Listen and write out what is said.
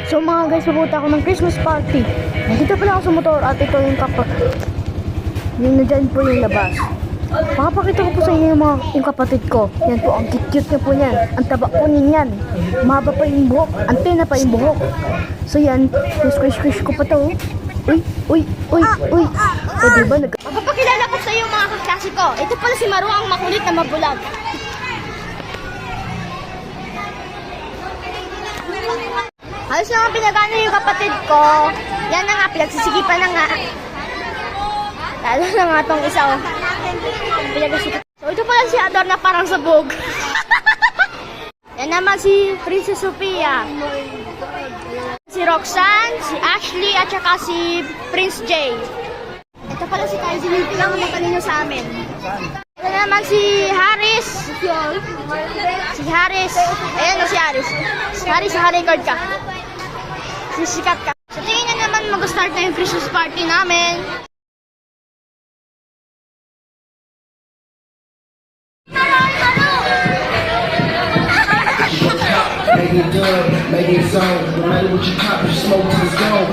So mga guys, pupunta ako ng Christmas party. Nandito pala ako sa motor at ito yung yung nandyan po yung labas. Makapakita ko po sa inyo yung kapatid ko. Yan po, ang cute niya po niyan. Ang taba po niyan. Mahaba pa yung buhok. Antena pa yung buhok. So yan, squish ko pa to. Uy. O diba Mapapakilala ko sa iyo mga kaklase ko. Ito pala si Maru, ang makulit na mabulag. Halos naman pinagano yung kapatid ko. Yan na nga, pinagsisigipan na nga. Lalo na nga tong isa. Pinagsisigipan. So ito pala si Ador na parang sabog. Yan naman si Princess Sophia. Si Roxanne, si Ashley, at saka si Prince Jay. Ito pala si Kai, sinilpilang na kanino sa amin. Ito naman si Haris. Si Haris. Ayan o si Haris. Si Haris, naka-record ka. Sisikat ka. Sa tingin na naman mag-start na yung Christmas party namin. Make it good, make it zone. No matter what you pop, you smoke till it's gone.